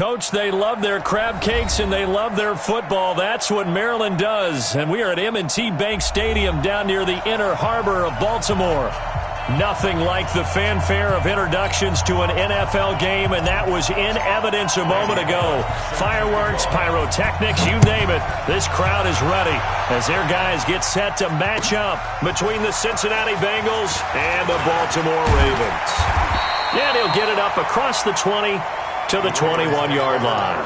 Coach, they love their crab cakes and they love their football. That's what Maryland does. And we are at M&T Bank Stadium down near the Inner Harbor of Baltimore. Nothing like the fanfare of introductions to an NFL game, and that was in evidence a moment ago. Fireworks, pyrotechnics, you name it. This crowd is ready as their guys get set to match up between the Cincinnati Bengals and the Baltimore Ravens. And he'll get it up across the 20 to the 21-yard line.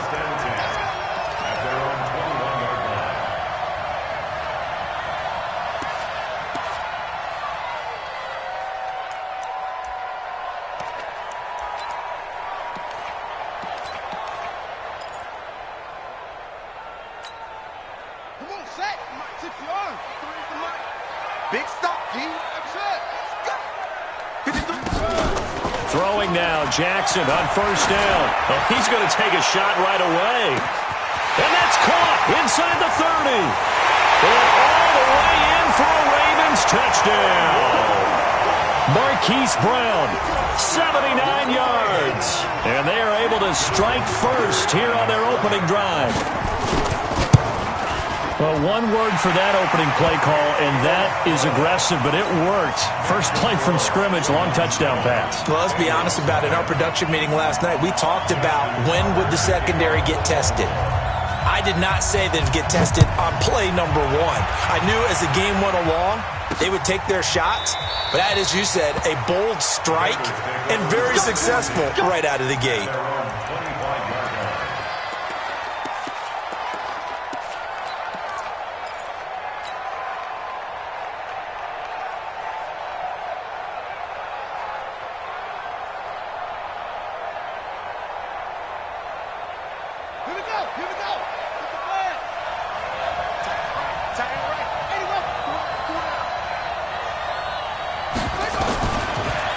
Big stop, G. Throwing now, Jackson on first down. Oh, he's going to take a shot right away. And that's caught inside the 30. And all the way in for a Ravens touchdown. Marquise Brown, 79 yards. And they are able to strike first here on their opening drive. Well, one word for that opening play call, and that is aggressive, but it worked. First play from scrimmage, long touchdown pass. Well, let's be honest about it. In our production meeting last night, we talked about when would the secondary get tested. I did not say that it'd get tested on play number one. I knew as the game went along, they would take their shots, but that, as you said, a bold strike and very successful right out of the gate.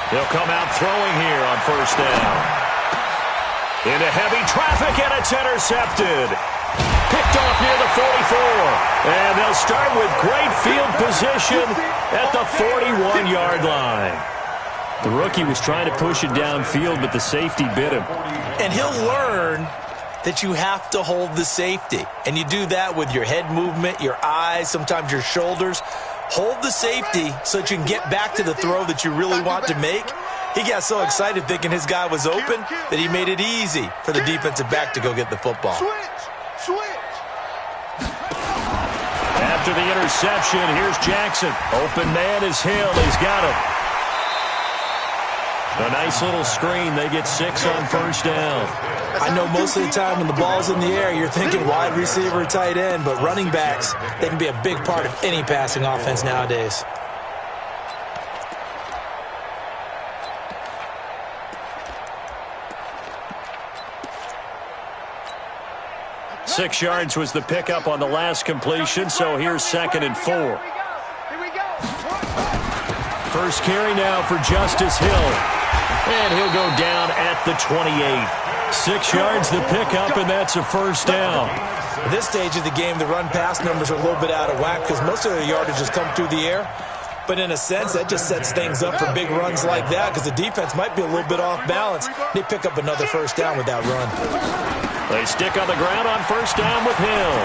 He'll come out throwing here on first down. Into heavy traffic, and it's intercepted. Picked off near the 44. And they'll start with great field position at the 41-yard line. The rookie was trying to push it downfield, but the safety bit him. And he'll learn that you have to hold the safety. And you do that with your head movement, your eyes, sometimes your shoulders. Hold the safety so that you can get back to the throw that you really want to make. He got so excited thinking his guy was open that he made it easy for the defensive back to go get the football. After the interception, here's Jackson. Open man is Hill. He's got him. A nice little screen. They get 6 on first down. I know most of the time when the ball's in the air, you're thinking wide receiver, tight end, but running backs, they can be a big part of any passing offense nowadays. Six yards was the pickup on the last completion, so here's 2nd and 4. First carry now for Justice Hill. And he'll go down at the 28. 6 yards the pickup, and that's a first down. At this stage of the game, the run-pass numbers are a little bit out of whack because most of the yardage has come through the air. But in a sense, that just sets things up for big runs like that because the defense might be a little bit off balance. They pick up another first down with that run. They stick on the ground on first down with Hill.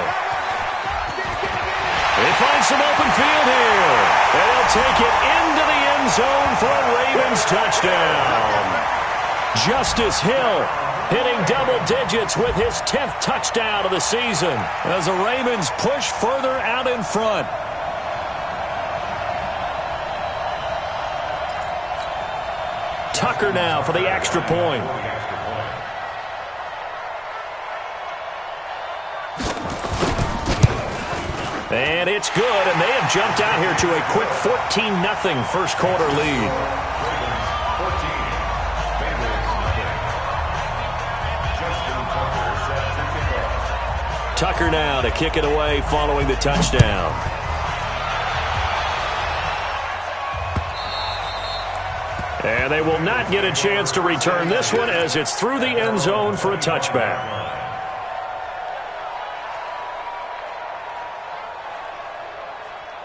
They find some open field here. And they'll take it into the end zone for a Ravens touchdown. Justice Hill hitting double digits with his 10th touchdown of the season as the Ravens push further out in front. Tucker now for the extra point. And it's good, and they have jumped out here to a quick 14-0 first quarter lead. Tucker now to kick it away following the touchdown. And they will not get a chance to return this one as it's through the end zone for a touchback.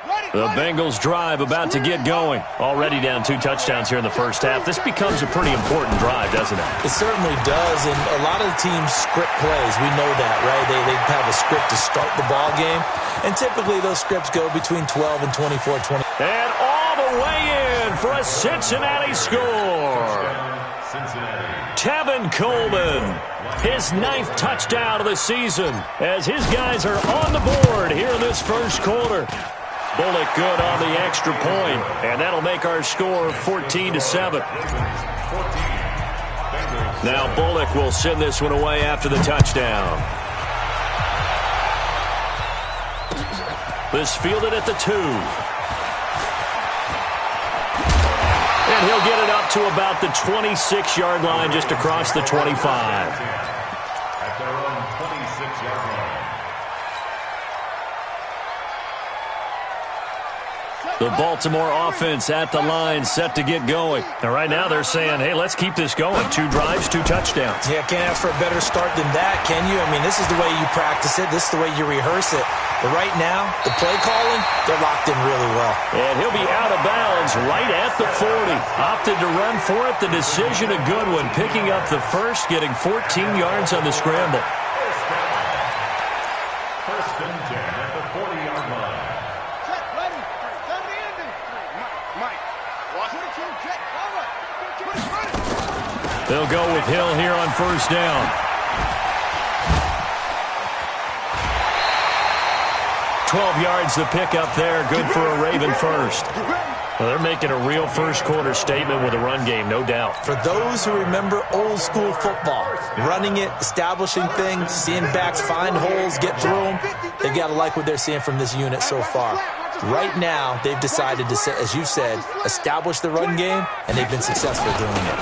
Ready? The Bengals drive about to get going. Already down 2 touchdowns here in the first half. This becomes a pretty important drive, doesn't it? It certainly does, and a lot of the teams script plays. We know that, right? They have a script to start the ball game, and typically those scripts go between 12 and 24-20. And all the way in for a Cincinnati score. Tevin Coleman, his 9th touchdown of the season, as his guys are on the board here in this first quarter. Bullock good on the extra point, and that'll make our score 14-7. Now Bullock will send this one away after the touchdown. This fielded at the 2. And he'll get it up to about the 26-yard line, just across the 25. At their own 26-yard line. The Baltimore offense at the line, set to get going. And right now they're saying, hey, let's keep this going. 2 drives, 2 touchdowns. Yeah, can't ask for a better start than that, can you? I mean, this is the way you practice it. This is the way you rehearse it. But right now, the play calling, they're locked in really well. And he'll be out of bounds right at the 40. Opted to run for it. The decision a good one. Picking up the first, getting 14 yards on the scramble. First and 10 at the 40-yard line. They'll go with Hill here on first down. $12 yards to pick up there. Good for a Raven first. Well, they're making a real first-quarter statement with a run game, no doubt. For those who remember old-school football, running it, establishing things, seeing backs find holes, get through them, they've got to like what they're seeing from this unit so far. Right now, they've decided to, as you said, establish the run game, and they've been successful doing it.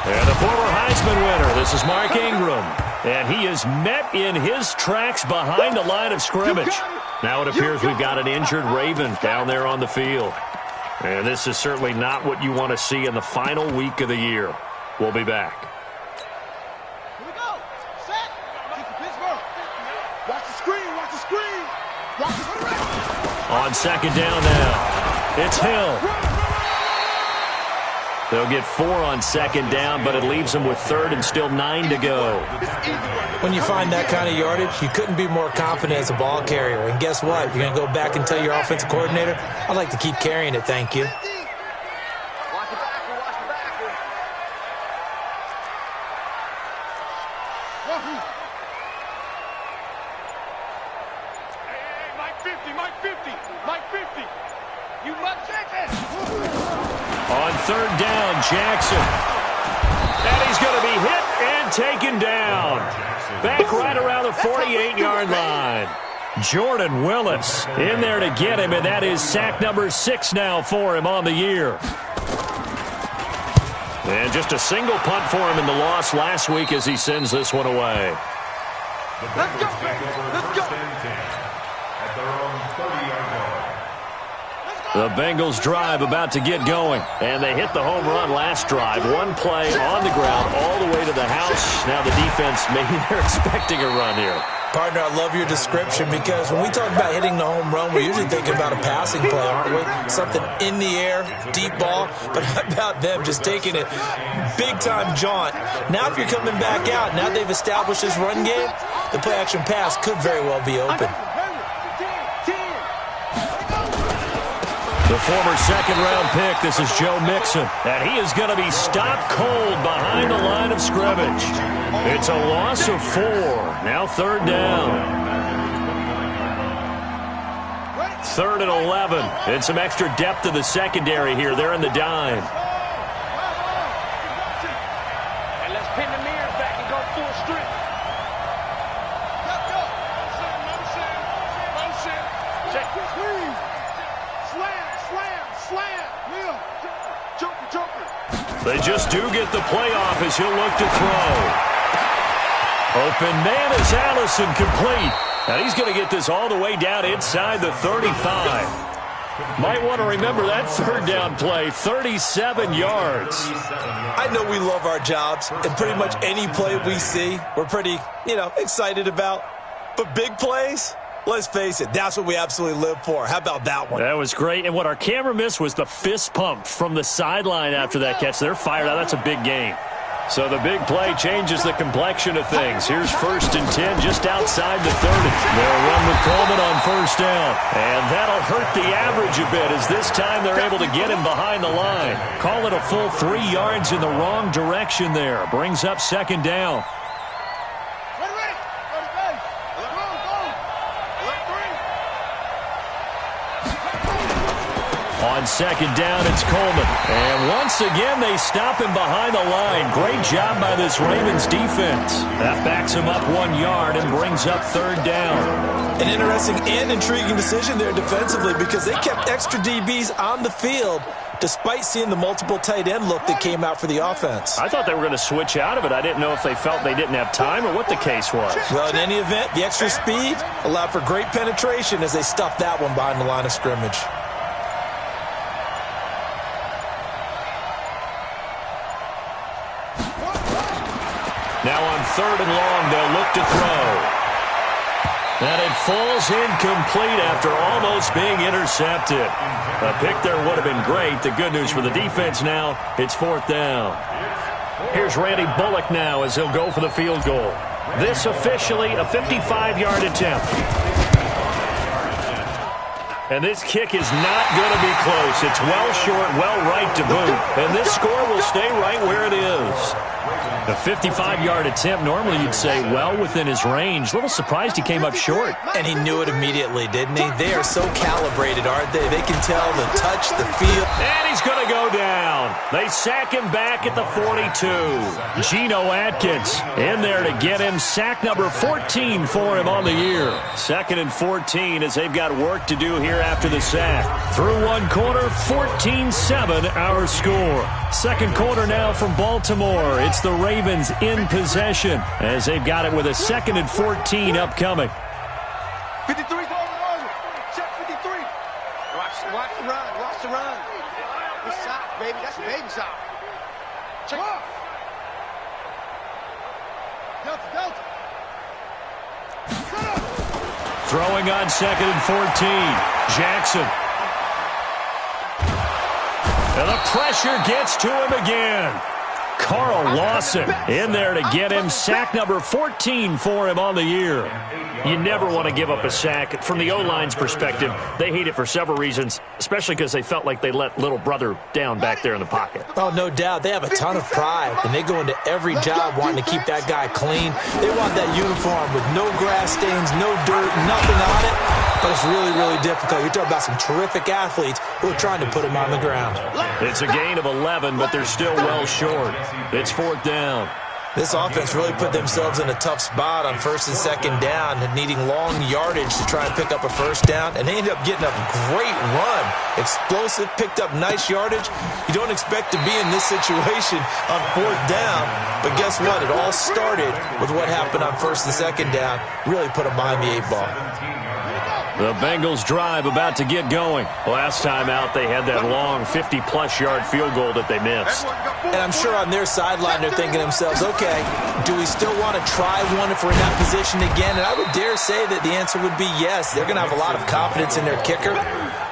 And a former Heisman winner, this is Mark Ingram. And he is met in his tracks behind the line of scrimmage. Now it appears we've got an injured Raven down there on the field. And this is certainly not what you want to see in the final week of the year. We'll be back. Here we go. Set. Kick to Pittsburgh. Watch the screen. Watch the screen. Watch the screen. On second down now, it's Hill. They'll get 4 on second down, but it leaves them with 3rd and still 9 to go. When you find that kind of yardage, you couldn't be more confident as a ball carrier. And guess what? You're going to go back and tell your offensive coordinator, I'd like to keep carrying it, thank you. Watch the backer. Watch the backer. Hey, Mike 50. Mike 50. Mike 50. You must check it. On third down, Jackson. And he's going to be hit and taken down. Back right around the 48-yard line. Jordan Willis in there to get him, and that is sack number 6 now for him on the year. And just a single punt for him in the loss last week as he sends this one away. Let's go, let's go. At their own 30-yard line. The Bengals drive about to get going, and they hit the home run last drive. 1 play on the ground all the way to the house. Now the defense, maybe they're expecting a run here. Partner, I love your description because when we talk about hitting the home run, we're usually thinking about a passing play, aren't we? Something in the air, deep ball, but how about them just taking it big-time jaunt? Now if you're coming back out, now they've established this run game, the play-action pass could very well be open. The former second-round pick, this is Joe Mixon, and he is going to be stopped cold behind the line of scrimmage. It's a loss of 4. Now 3rd down. 3rd and 11. And some extra depth to the secondary here. They're in the dime. And let's pin the mirror back and go full strength. They just do get the playoff as he'll look to throw. Open man is Allison, complete. Now he's going to get this all the way down inside the 35. Might want to remember that 3rd down play, 37 yards. I know we love our jobs, and pretty much any play we see, we're pretty, excited about. But big plays, Let's face it, that's what we absolutely live for. How about that one? That was great. And what our camera missed was the fist pump from the sideline after that catch. They're fired out. That's a big game. So the big play changes the complexion of things. Here's 1st and 10 just outside the 30. They'll run with Coleman on 1st down. And that'll hurt the average a bit as this time they're able to get him behind the line. Call it a full 3 yards in the wrong direction there. Brings up 2nd down. On 2nd down, it's Coleman. And once again, they stop him behind the line. Great job by this Ravens defense. That backs him up 1 yard and brings up 3rd down. An interesting and intriguing decision there defensively because they kept extra DBs on the field despite seeing the multiple tight end look that came out for the offense. I thought they were going to switch out of it. I didn't know if they felt they didn't have time or what the case was. Well, in any event, the extra speed allowed for great penetration as they stuffed that one behind the line of scrimmage. Now on 3rd and long, they'll look to throw. And it falls incomplete after almost being intercepted. A pick there would have been great. The good news for the defense now, it's 4th down. Here's Randy Bullock now as he'll go for the field goal. This officially a 55-yard attempt. And this kick is not going to be close. It's well short, well right to boot. And this score will stay right where it is. A 55-yard attempt, normally you'd say well within his range. A little surprised he came up short. And he knew it immediately, didn't he? They are so calibrated, aren't they? They can tell the touch, the feel. And he's going to go down. They sack him back at the 42. Geno Atkins in there to get him. Sack number 14 for him on the year. 2nd and 14 as they've got work to do here after the sack. Through 1 quarter, 14-7 our score. 2nd quarter now from Baltimore. It's the Ravens in possession as they've got it with a 2nd and 14 upcoming. 53's on the order. Check 53. Watch the run. Watch the run. Good shot, baby. That's a baby shot. Check. Delta. Throwing on 2nd and 14. Jackson. And the pressure gets to him again. Carl Lawson in there to get him. Sack number 14 for him on the year. You never want to give up a sack. From the O-line's perspective, they hate it for several reasons, especially because they felt like they let little brother down back there in the pocket. Oh, no doubt. They have a ton of pride, and they go into every job wanting to keep that guy clean. They want that uniform with no grass stains, no dirt, nothing on it. But it's really, really difficult. You're talking about some terrific athletes who are trying to put him on the ground. It's a gain of 11, but they're still well short. It's 4th down. This offense really put themselves in a tough spot on 1st and 2nd down, needing long yardage to try and pick up a 1st down, and they ended up getting a great run. Explosive, picked up nice yardage. You don't expect to be in this situation on 4th down, but guess what? It all started with what happened on 1st and 2nd down. Really put them behind the 8 ball. The Bengals drive about to get going. Last time out, they had that long 50-plus yard field goal that they missed. And I'm sure on their sideline, they're thinking to themselves, okay, do we still want to try one if we're in that position again? And I would dare say that the answer would be yes. They're going to have a lot of confidence in their kicker.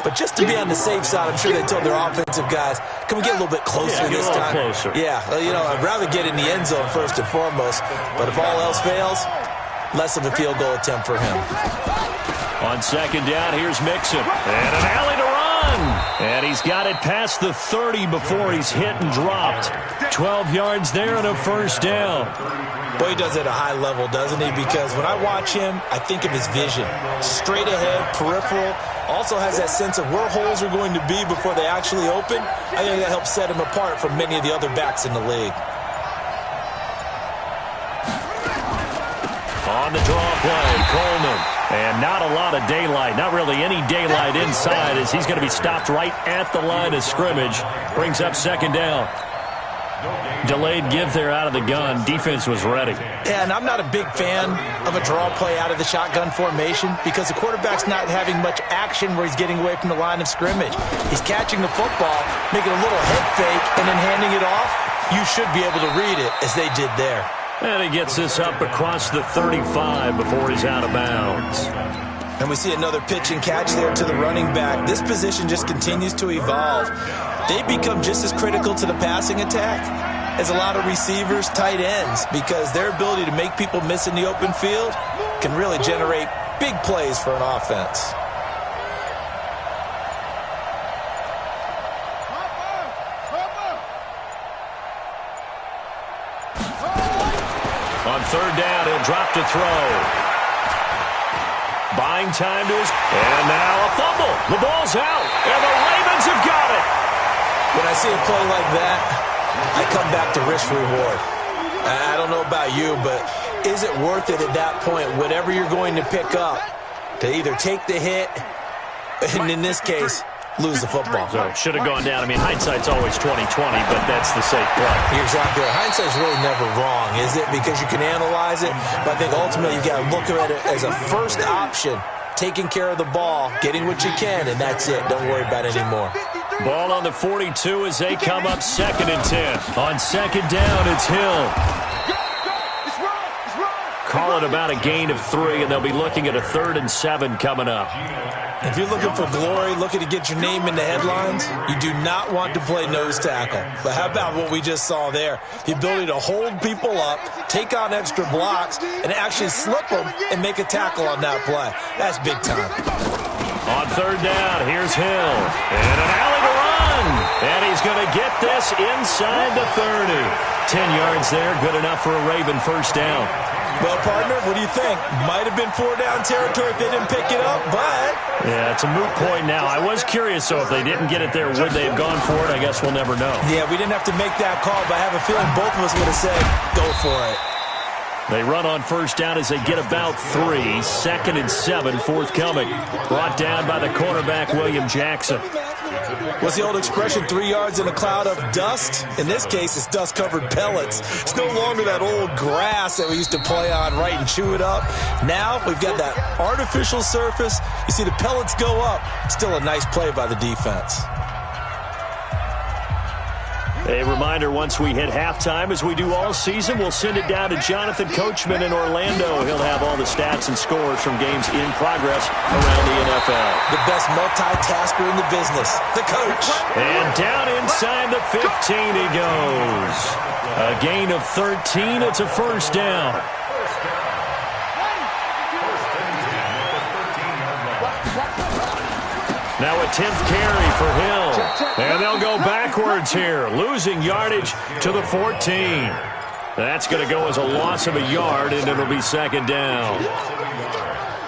But just to be on the safe side, I'm sure they told their offensive guys, can we get a little bit closer this time? Closer. Yeah, I'd rather get in the end zone first and foremost. But if all else fails, less of a field goal attempt for him. On 2nd down, here's Mixon. And an alley to run. And he's got it past the 30 before he's hit and dropped. 12 yards there and a 1st down. Boy, he does it at a high level, doesn't he? Because when I watch him, I think of his vision. Straight ahead, peripheral. Also has that sense of where holes are going to be before they actually open. I think that helps set him apart from many of the other backs in the league. On the draw play, Coleman. And not a lot of daylight, not really any daylight inside as he's going to be stopped right at the line of scrimmage. Brings up 2nd down. Delayed give there out of the gun. Defense was ready. Yeah, and I'm not a big fan of a draw play out of the shotgun formation because the quarterback's not having much action where he's getting away from the line of scrimmage. He's catching the football, making a little head fake, and then handing it off. You should be able to read it as they did there. And he gets this up across the 35 before he's out of bounds. And we see another pitch and catch there to the running back. This position just continues to evolve. They become just as critical to the passing attack as a lot of receivers, tight ends, because their ability to make people miss in the open field can really generate big plays for an offense. On third down, he'll drop to throw. Buying time to his... And now a fumble. The ball's out. And the Ravens have got it. When I see a play like that, I come back to risk-reward. I don't know about you, but is it worth it at that point, whatever you're going to pick up, to either take the hit, and in this case, lose the football? So it should have gone down. I mean, hindsight's always 20/20, but that's the safe play. You're exactly right. Hindsight's really never wrong, is it? Because you can analyze it, but I think ultimately you've got to look at it as a first option, taking care of the ball, getting what you can, and that's it. Don't worry about it anymore. Ball on the 42 as they come up 2nd and 10. On 2nd down, it's Hill. Call it about a gain of 3, and they'll be looking at a 3rd and 7 coming up. If you're looking for glory, looking to get your name in the headlines, you do not want to play nose tackle. But how about what we just saw there? The ability to hold people up, take on extra blocks, and actually slip them and make a tackle on that play. That's big time. On 3rd down, here's Hill. And an alley to run. And he's going to get this inside the 30. 10 yards there, good enough for a Raven first down. Well, partner, what do you think? Might have been 4-down territory if they didn't pick it up, but... Yeah, it's a moot point now. I was curious, so if they didn't get it there, would they have gone for it? I guess we'll never know. Yeah, we didn't have to make that call, but I have a feeling both of us would have said, go for it. They run on first down as they get about 3. 2nd and 7 forthcoming. Brought down by the cornerback, William Jackson. What's the old expression, 3 yards in a cloud of dust? In this case, it's dust-covered pellets. It's no longer that old grass that we used to play on, right, and chew it up. Now we've got that artificial surface. You see the pellets go up. Still a nice play by the defense. A reminder, once we hit halftime, as we do all season, we'll send it down to Jonathan Coachman in Orlando. He'll have all the stats and scores from games in progress around the NFL. The best multitasker in the business, the coach. And down inside the 15 he goes. A gain of 13. It's a first down. Now a 10th carry for Hill. And they'll go backwards here, losing yardage to the 14. That's going to go as a loss of a yard, and it'll be 2nd down.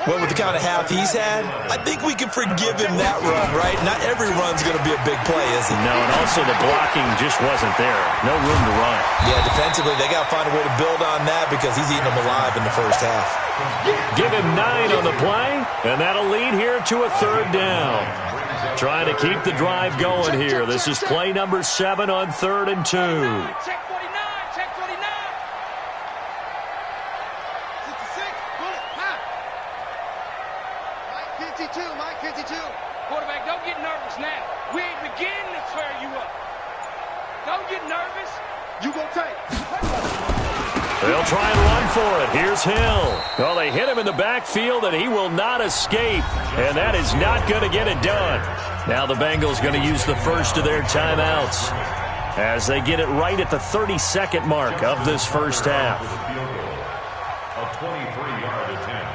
Well, with the kind of half he's had, I think we can forgive him that run, right? Not every run's going to be a big play, is it? No, and also the blocking just wasn't there. No room to run. Yeah, defensively, they got to find a way to build on that because he's eating them alive in the first half. Give him 9 on the play, and that'll lead here to a 3rd down. Trying to keep the drive going here. This is play number 7 on 3rd and 2. Check 49, check 49. 66, bullet, high. Mike 52, Mike 52. Quarterback, don't get nervous now. We ain't beginning to tear you up. Don't get nervous. You gonna take. They'll try and run for it. Here's Hill. Well, they hit him in the backfield, and he will not escape. And that is not going to get it done. Now the Bengals going to use the first of their timeouts as they get it right at the 32nd mark of this first half. A 23-yard attempt.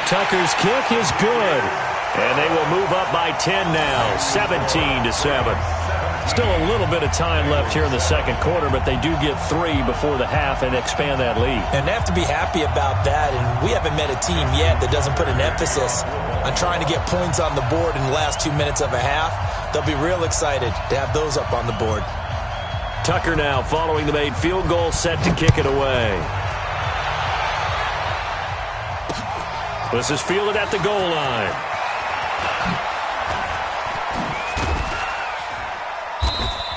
Tucker's kick is good. And they will move up by 10 now, 17-7. Still a little bit of time left here in the second quarter, but they do get 3 before the half and expand that lead. And they have to be happy about that, and we haven't met a team yet that doesn't put an emphasis on trying to get points on the board in the last 2 minutes of a half. They'll be real excited to have those up on the board. Tucker now following the made field goal, set to kick it away. This is fielded at the goal line.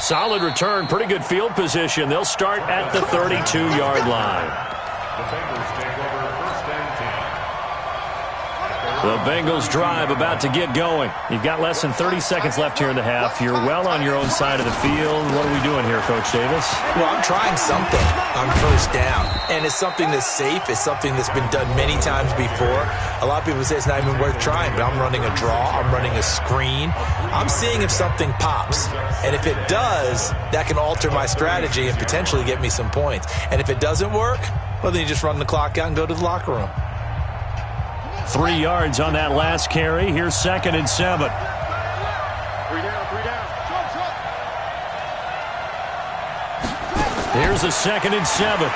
Solid return, pretty good field position. They'll start at the 32-yard line. The Bengals take over 1st and 10. The Bengals drive about to get going. You've got less than 30 seconds left here in the half. You're well on your own side of the field. What are we doing here, Coach Davis? Well, I'm trying something on first down. And it's something that's safe. It's something that's been done many times before. A lot of people say it's not even worth trying, but I'm running a draw. I'm running a screen. I'm seeing if something pops. And if it does, that can alter my strategy and potentially get me some points. And if it doesn't work, well, then you just run the clock out and go to the locker room. 3 yards on that last carry. Here's 2nd and 7. 3 down. Here's a 2nd and 7.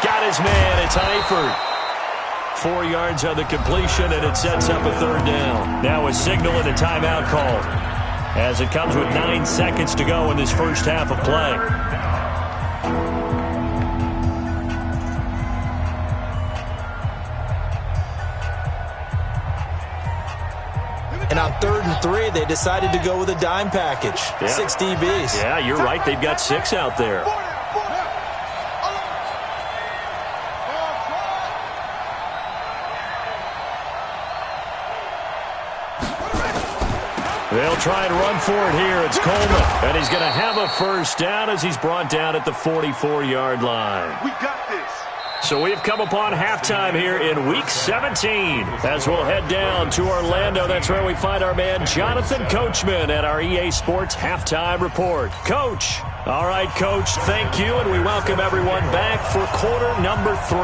Got his man. It's Eifert. 4 yards on the completion, and it sets up a 3rd down. Now a signal and a timeout call, as it comes with 9 seconds to go in this first half of play. And on 3rd and 3, they decided to go with a dime package. Yeah. 6 DBs. Yeah, you're right. They've got 6 out there. They'll try and run for it here. It's Coleman. And he's going to have a first down as he's brought down at the 44-yard line. We got this. So we've come upon halftime here in Week 17. As we'll head down to Orlando, that's where we find our man Jonathan Coachman at our EA Sports Halftime Report. Coach. All right, Coach, thank you, and we welcome everyone back for quarter number 3.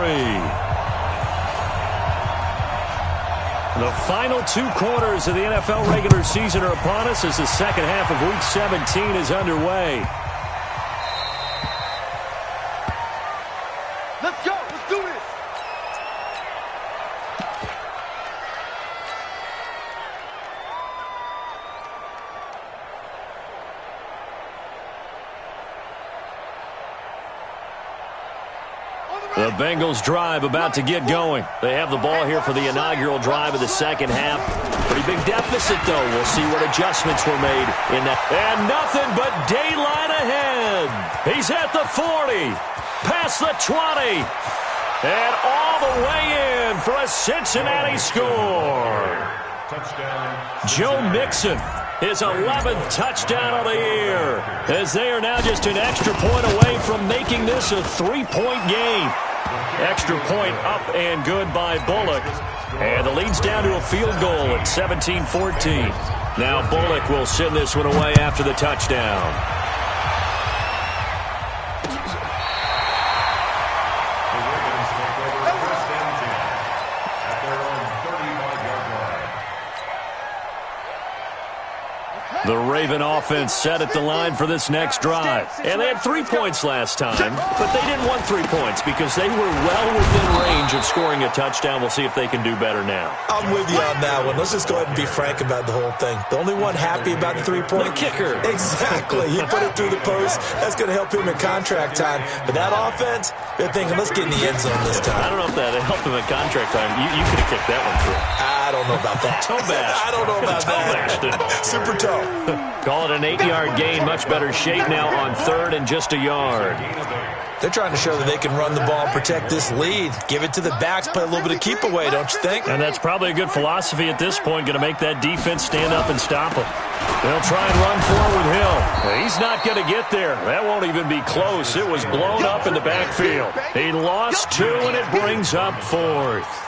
The final 2 quarters of the NFL regular season are upon us as the second half of Week 17 is underway. Let's go. Let's do this. The Bengals drive about to get going. They have the ball here for the inaugural drive of the second half. Pretty big deficit, though. We'll see what adjustments were made in that. And nothing but daylight ahead. He's at the 40, past the 20, and all the way in for a Cincinnati score. Joe Mixon, his 11th touchdown of the year, as they are now just an extra point away from making this a 3-point game. Extra point up and good by Bullock. And the lead's down to a field goal at 17-14. Now Bullock will send this one away after the touchdown. The Raven offense set at the line for this next drive. And they had 3 points last time, but they didn't want 3 points because they were well within range of scoring a touchdown. We'll see if they can do better now. I'm with you on that one. Let's just go ahead and be frank about the whole thing. The only one happy about the 3-point? The kicker. Exactly. He put it through the post. That's going to help him in contract time. But that offense, they're thinking, let's get in the end zone this time. I don't know if that helped him in contract time. You could have kicked that one through. I don't know about that. Toe bash. I don't know about that. Super toe. Call it an 8-yard gain. Much better shape now on 3rd and just a yard. They're trying to show that they can run the ball and protect this lead. Give it to the backs, play a little bit of keep away, don't you think? And that's probably a good philosophy at this point, going to make that defense stand up and stop them. They'll try and run forward with Hill. He's not going to get there. That won't even be close. It was blown up in the backfield. He lost 2, and it brings up 4th.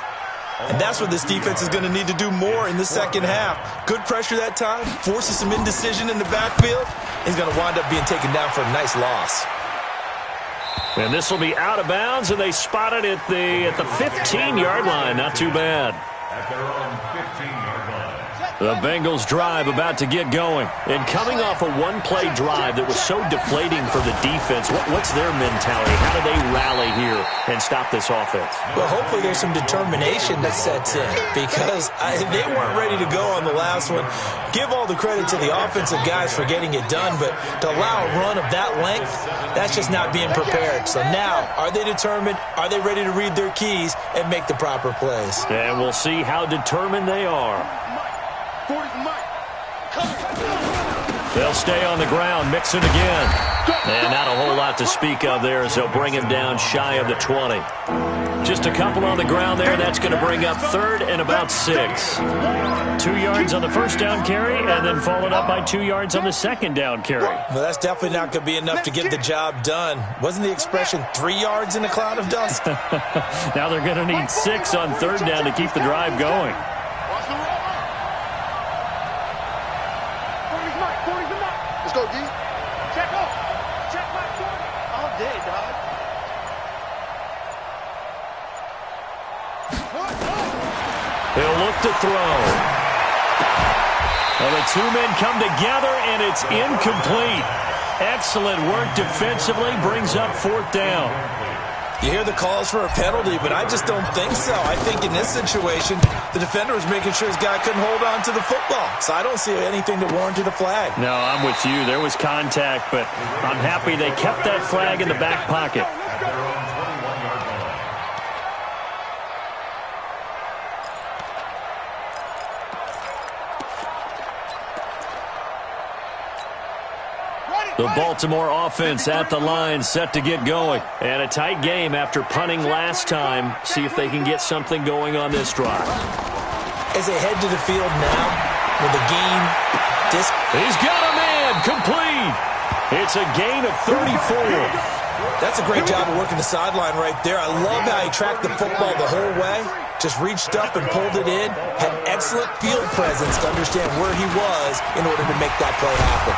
And that's what this defense is going to need to do more in the second half. Good pressure that time, forces some indecision in the backfield. He's going to wind up being taken down for a nice loss. And this will be out of bounds, and they spot it at the 15-yard line. Not too bad. At their own 15-yard line. The Bengals drive about to get going. And coming off a one-play drive that was so deflating for the defense, what's their mentality? How do they rally here and stop this offense? Well, hopefully there's some determination that sets in because they weren't ready to go on the last one. Give all the credit to the offensive guys for getting it done, but to allow a run of that length, that's just not being prepared. So now, are they determined? Are they ready to read their keys and make the proper plays? And we'll see how determined they are. They'll stay on the ground. Mixon again. And not a whole lot to speak of there as they'll bring him down shy of the 20. Just a couple on the ground there. That's going to bring up 3rd and about 6. 2 yards on the first down carry, and then followed up by 2 yards on the second down carry. Well, that's definitely not going to be enough to get the job done. Wasn't the expression 3 yards in a cloud of dust? Now they're going to need 6 on 3rd down to keep the drive going. Let's go, D. Check up. Check back. All day, dog. He'll look to throw. Well, the 2 men come together, and it's incomplete. Excellent work defensively. Brings up 4th down. You hear the calls for a penalty, but I just don't think so. I think in this situation, the defender was making sure his guy couldn't hold on to the football. So I don't see anything to warrant a flag. No, I'm with you. There was contact, but I'm happy they kept that flag in the back pocket. The Baltimore offense at the line, set to get going. And a tight game after punting last time. See if they can get something going on this drive. As they head to the field now, with a gain, he's got a man, complete. It's a gain of 34. That's a great job of working the sideline right there. I love how he tracked the football the whole way. Just reached up and pulled it in. Had excellent field presence to understand where he was in order to make that play happen.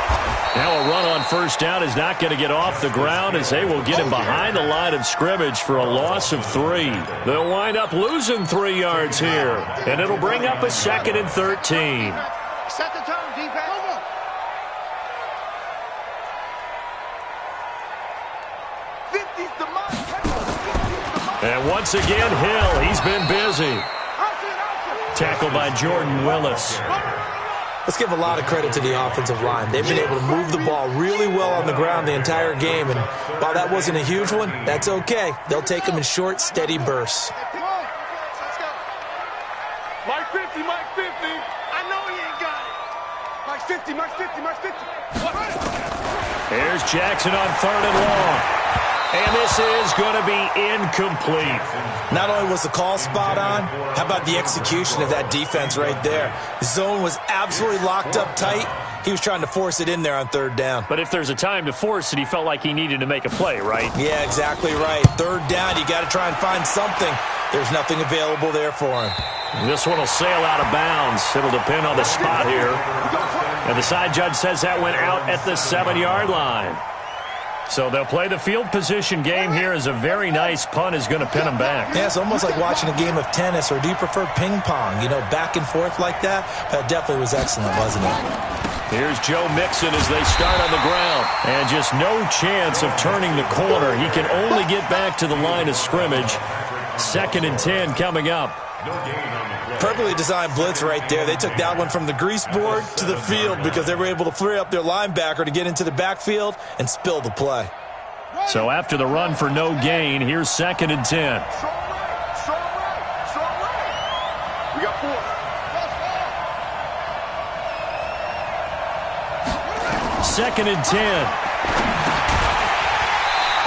Now a run on first down is not going to get off the ground as they will get him behind the line of scrimmage for a loss of 3. They'll wind up losing 3 yards here. And it'll bring up a 2nd and 13. Set the tone, defense. And once again, Hill, he's been busy. Tackled by Jordan Willis. Let's give a lot of credit to the offensive line. They've been able to move the ball really well on the ground the entire game. And while that wasn't a huge one, that's okay. They'll take them in short, steady bursts. Mike 50, Mike 50. I know he ain't got it. Mike 50, Mike 50, Mike 50. Here's Jackson on 3rd and long. And this is going to be incomplete. Not only was the call spot on, how about the execution of that defense right there? The zone was absolutely locked up tight. He was trying to force it in there on 3rd down. But if there's a time to force it, he felt like he needed to make a play, right? Yeah, exactly right. 3rd down, you got to try and find something. There's nothing available there for him. This one will sail out of bounds. It'll depend on the spot here. And the side judge says that went out at the 7-yard line. So they'll play the field position game here as a very nice punt is going to pin them back. Yeah, it's almost like watching a game of tennis, or do you prefer ping pong? You know, back and forth like that? That definitely was excellent, wasn't it? Here's Joe Mixon as they start on the ground. And just no chance of turning the corner. He can only get back to the line of scrimmage. 2nd and 10 coming up. Perfectly designed blitz right there. They took that one from the grease board to the field because they were able to free up their linebacker to get into the backfield and spill the play. So after the run for no gain, here's 2nd and 10. We got 4. 2nd and 10.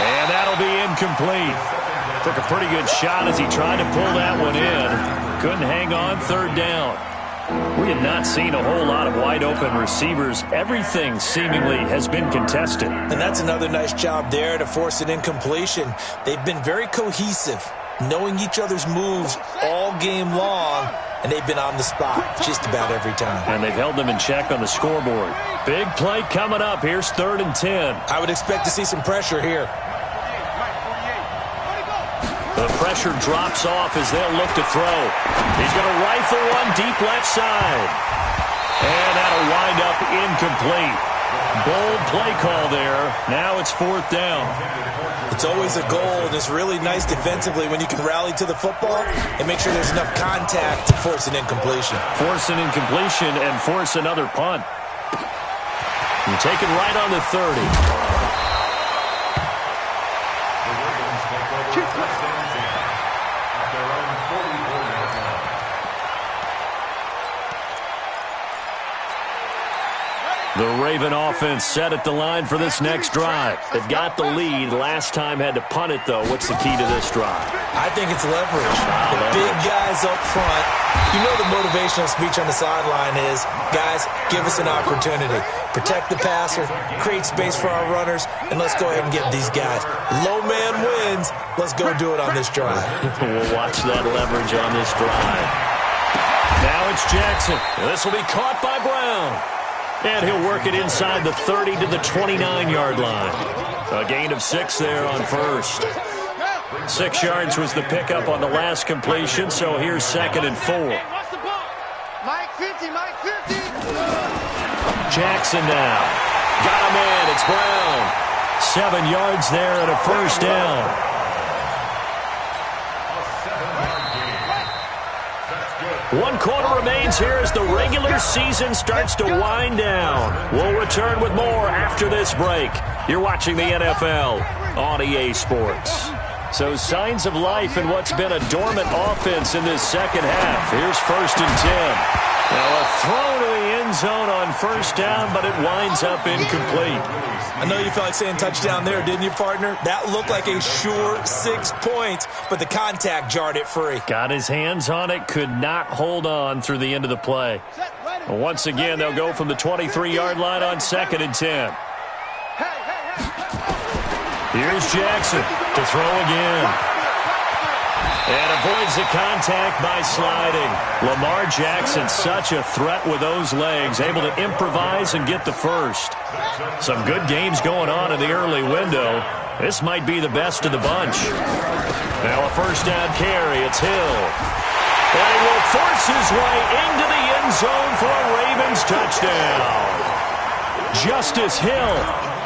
And that'll be incomplete. Took a pretty good shot as he tried to pull that one in. Couldn't hang on 3rd down. We have not seen a whole lot of wide-open receivers. Everything seemingly has been contested. And that's another nice job there to force an incompletion. They've been very cohesive, knowing each other's moves all game long, and they've been on the spot just about every time. And they've held them in check on the scoreboard. Big play coming up. Here's 3rd and 10. I would expect to see some pressure here. The pressure drops off as they'll look to throw. He's going to rifle one deep left side. And that'll wind up incomplete. Bold play call there. Now it's 4th down. It's always a goal, and it's really nice defensively when you can rally to the football and make sure there's enough contact to force an incompletion. Force an incompletion and force another punt. And take it right on the 30. The Raven offense set at the line for this next drive. They've got the lead. Last time had to punt it, though. What's the key to this drive? I think it's leverage. The big guys up front. You know the motivational speech on the sideline is, guys, give us an opportunity. Protect the passer, create space for our runners, and let's go ahead and get these guys. Low man wins. Let's go do it on this drive. We'll watch that leverage on this drive. Now it's Jackson. This will be caught by Brown. And he'll work it inside the 30 to the 29-yard line. A gain of 6 there on first. 6 yards was the pickup on the last completion, so here's 2nd and 4. Mike 50, Mike 50. Jackson now. Got him in. It's Brown. 7 yards there and a first down. 1 quarter remains here as the regular season starts to wind down. We'll return with more after this break. You're watching the NFL on EA Sports. So signs of life in what's been a dormant offense in this second half. Here's 1st and 10. Now a throw to the end zone on first down, but it winds up incomplete. I know you felt like saying touchdown there, didn't you, partner? That looked like a sure 6 points, but the contact jarred it free. Got his hands on it, could not hold on through the end of the play. Once again, they'll go from the 23-yard line on 2nd and 10. Here's Jackson to throw again. And avoids the contact by sliding. Lamar Jackson, such a threat with those legs, able to improvise and get the first. Some good games going on in the early window. This might be the best of the bunch. Now a first down carry. It's Hill. And he will force his way into the end zone for a Ravens touchdown. Justice Hill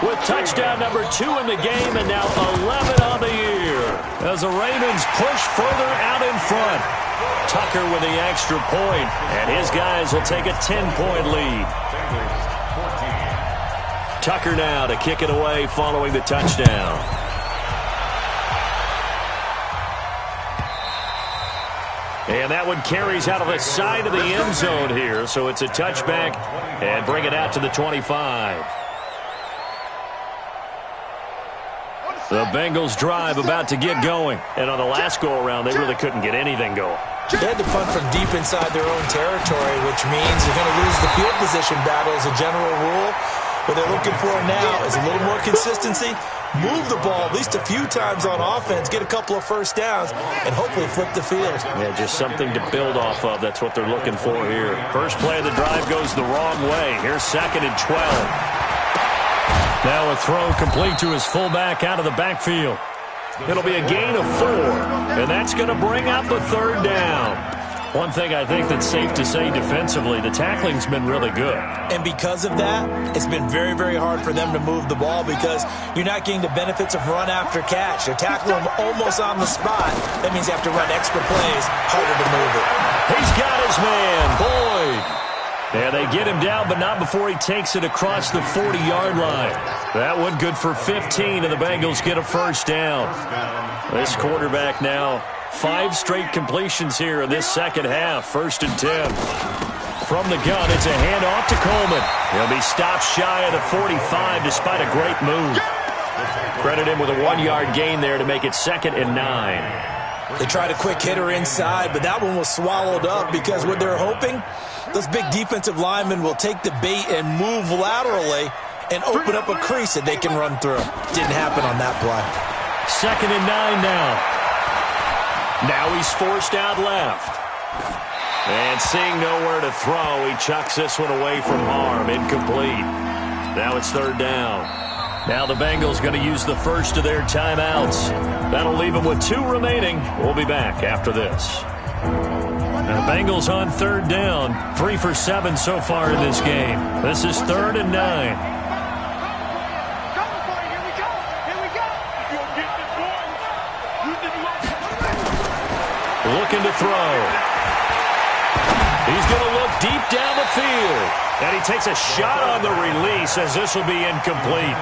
with touchdown number 2 in the game and now 11 on the year. As the Ravens push further out in front. Tucker with the extra point, and his guys will take a 10-point lead. Tucker now to kick it away following the touchdown. And that one carries out of the side of the end zone here, so it's a touchback and bring it out to the 25. The Bengals drive about to get going. And on the last go-around, they really couldn't get anything going. They had to punt from deep inside their own territory, which means you're going to lose the field position battle as a general rule. What they're looking for now is a little more consistency, move the ball at least a few times on offense, get a couple of first downs, and hopefully flip the field. Yeah, just something to build off of. That's what they're looking for here. First play of the drive goes the wrong way. Here's 2nd and 12. Now a throw complete to his fullback out of the backfield. It'll be a gain of 4, and that's going to bring up a 3rd down. One thing I think that's safe to say defensively, the tackling's been really good. And because of that, it's been very, very hard for them to move the ball because you're not getting the benefits of run after catch. They're tackling them almost on the spot. That means you have to run extra plays, harder to move it. He's got his man, Boyd. Yeah, they get him down, but not before he takes it across the 40-yard line. That one good for 15, and the Bengals get a first down. This quarterback now, 5 straight completions here in this second half. 1st and 10. From the gun, it's a handoff to Coleman. He'll be stopped shy of the 45 despite a great move. Credit him with a 1-yard gain there to make it 2nd and 9. They tried a quick hitter inside, but that one was swallowed up because what they're hoping, those big defensive linemen will take the bait and move laterally and open up a crease that they can run through. Didn't happen on that play. 2nd and 9 now. Now he's forced out left. And seeing nowhere to throw, he chucks this one away from harm. Incomplete. Now it's 3rd down. Now the Bengals going to use the first of their timeouts. That'll leave them with 2 remaining. We'll be back after this. Now Bengals on 3rd down. 3 for 7 so far in this game. This is 3rd and 9. Looking to throw. He's going to look deep down the field. And he takes a shot on the release as this will be incomplete.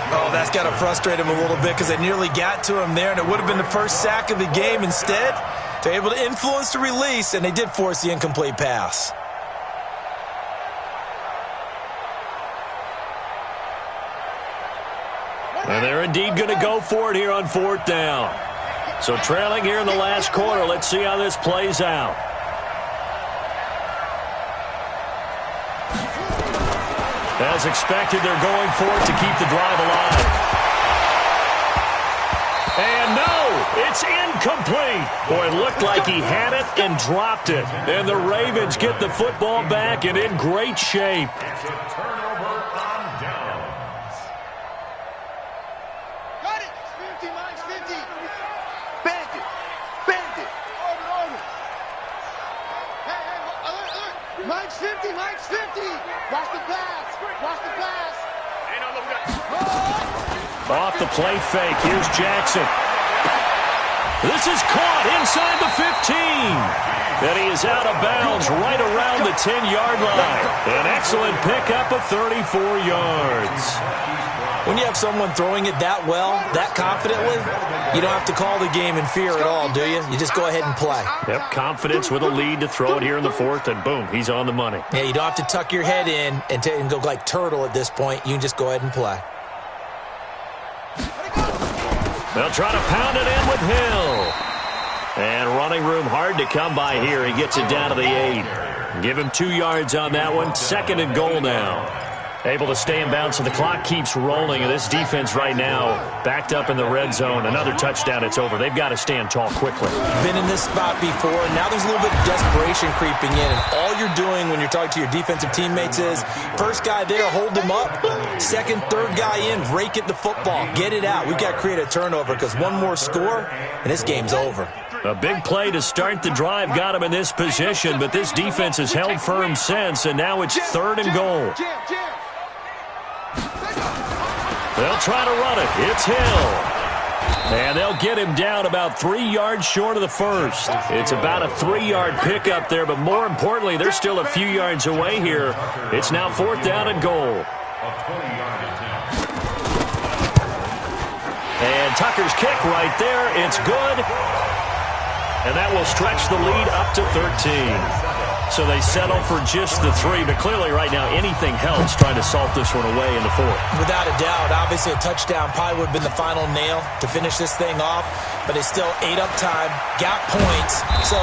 Oh, that's got to frustrate him a little bit because they nearly got to him there, and it would have been the first sack of the game. Instead, they're able to influence the release, and they did force the incomplete pass. And they're indeed going to go for it here on 4th down. So trailing here in the last quarter. Let's see how this plays out. As expected, they're going for it to keep the drive alive. And no, it's incomplete. Boy, it looked like he had it and dropped it. And the Ravens get the football back and in great shape. It's a turnover on downs. Got it. 50, mine's 50. Bend it. Bend it. Over. Hey, alert. Mine's 50, mine's 50. Watch the pass. Watch the pass. Off the play fake. Here's Jackson. This is caught inside the 15. And he is out of bounds right around the 10-yard line. An excellent pickup of 34 yards. When you have someone throwing it that well, that confidently, you don't have to call the game in fear at all, do you? You just go ahead and play. Yep, confidence with a lead to throw it here in the 4th, and boom, he's on the money. Yeah, you don't have to tuck your head in and go like turtle at this point. You can just go ahead and play. They'll try to pound it in with Hill. And running room hard to come by here. He gets it down to the 8. Give him 2 yards on that one. 2nd and goal now. Able to stay in bounds, so the clock keeps rolling. And this defense right now backed up in the red zone. Another touchdown, it's over. They've got to stand tall quickly. Been in this spot before. Now there's a little bit of desperation creeping in. And all you're doing when you're talking to your defensive teammates is, first guy there, hold him up. Second, third guy in, rake at the football. Get it out. We've got to create a turnover because one more score, and this game's over. A big play to start the drive got him in this position, but this defense has held firm since, and now it's 3rd and goal. They'll try to run it. It's Hill. And they'll get him down about 3 yards short of the first. It's about a 3-yard pickup there, but more importantly, they're still a few yards away here. It's now 4th down and goal. And Tucker's kick right there. It's good. And that will stretch the lead up to 13. So they settle for just the 3, but clearly right now anything helps trying to salt this one away in the 4th. Without a doubt, obviously a touchdown probably would have been the final nail to finish this thing off, but it's still 8 up time, got points. So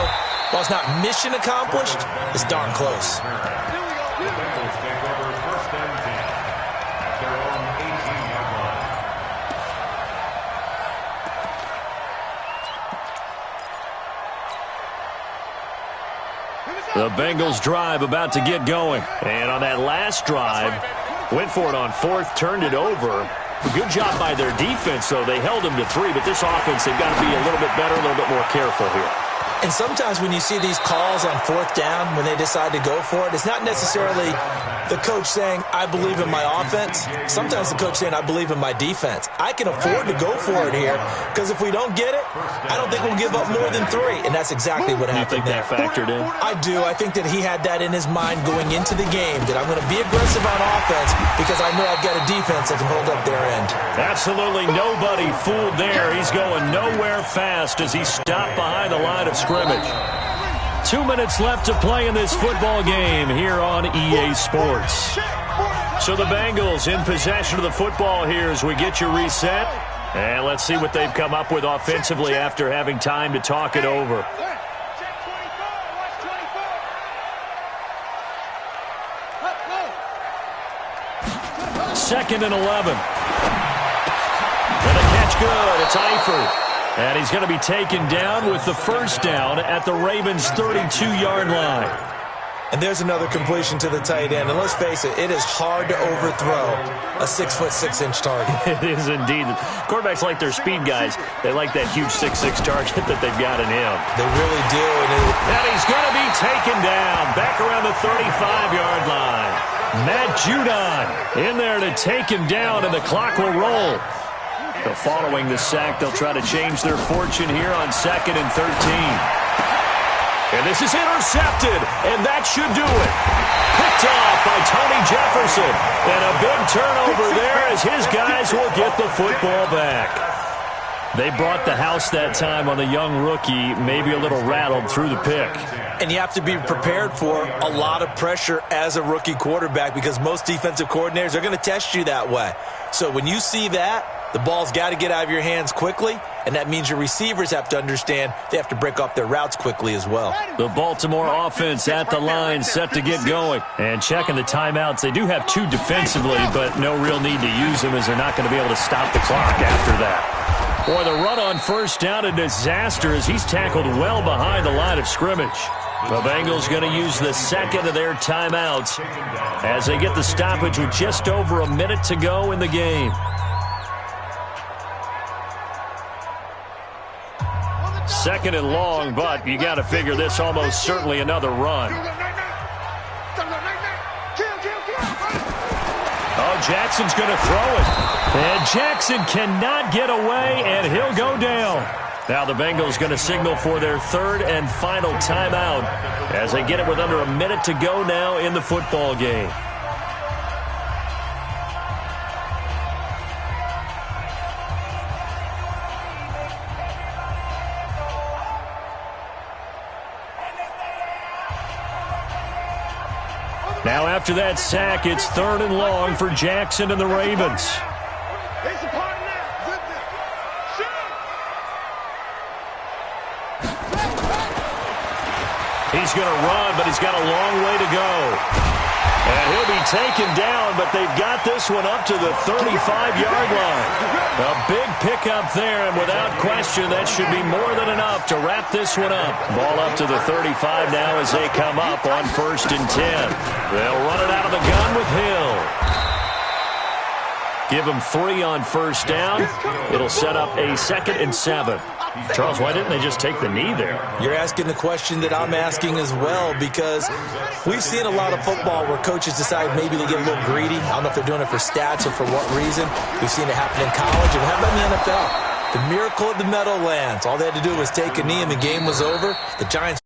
while it's not mission accomplished, it's darn close. The Bengals drive about to get going. And on that last drive, went for it on 4th, turned it over. Good job by their defense, though. They held them to 3, but this offense, they've got to be a little bit better, a little bit more careful here. And sometimes when you see these calls on 4th down, when they decide to go for it, it's not necessarily the coach saying, I believe in my offense. Sometimes the coach saying, I believe in my defense. I can afford to go for it here because if we don't get it, I don't think we'll give up more than 3. And that's exactly what happened there. You think that factored in? I do. I think that he had that in his mind going into the game, that I'm going to be aggressive on offense because I know I've got a defense that can hold up their end. Absolutely nobody fooled there. He's going nowhere fast as he stopped behind the line of scrimmage. 2 minutes left to play in this football game here on EA Sports. So the Bengals in possession of the football here as we get you reset. And let's see what they've come up with offensively after having time to talk it over. Second and 11. And a catch good. It's Eifert. And he's going to be taken down with the first down at the Ravens' 32-yard line. And there's another completion to the tight end. And let's face it is hard to overthrow a 6'6" target. It is indeed. Quarterbacks like their speed guys. They like that huge 6'6" target that they've got in him. They really do. And he's going to be taken down back around the 35-yard line. Matt Judon in there to take him down, and the clock will roll. So following the sack, they'll try to change their fortune here on 2nd and 13. And this is intercepted, and that should do it. Picked off by Tony Jefferson. And a big turnover there as his guys will get the football back. They brought the house that time on the young rookie, maybe a little rattled through the pick. And you have to be prepared for a lot of pressure as a rookie quarterback because most defensive coordinators are going to test you that way. So when you see that, The ball's got to get out of your hands quickly, and that means your receivers have to understand they have to break off their routes quickly as well. The Baltimore offense at the line, set to get going. And checking the timeouts. They do have 2 defensively, but no real need to use them as they're not going to be able to stop the clock after that. Boy, the run on first down, a disaster as he's tackled well behind the line of scrimmage. The Bengals going to use the second of their timeouts as they get the stoppage with just over a minute to go in the game. Second and long, but you got to figure this almost certainly another run. Oh, Jackson's going to throw it. And Jackson cannot get away, and he'll go down. Now the Bengals going to signal for their third and final timeout as they get it with under a minute to go now in the football game. Now after that sack, it's third and long for Jackson and the Ravens. He's going to run, but he's got a long way to go. And he'll be taken down, but they've got this one up to the 35-yard line. A big pickup there, and without question, that should be more than enough to wrap this one up. Ball up to the 35 now as they come up on 1st and 10. They'll run it out of the gun with Hill. Give him 3 on first down. It'll set up a 2nd and 7. Charles, why didn't they just take the knee there? You're asking the question that I'm asking as well, because we've seen a lot of football where coaches decide maybe to get a little greedy. I don't know if they're doing it for stats or for what reason. We've seen it happen in college, and how about in the NFL? The miracle of the Meadowlands. All they had to do was take a knee, and the game was over. The Giants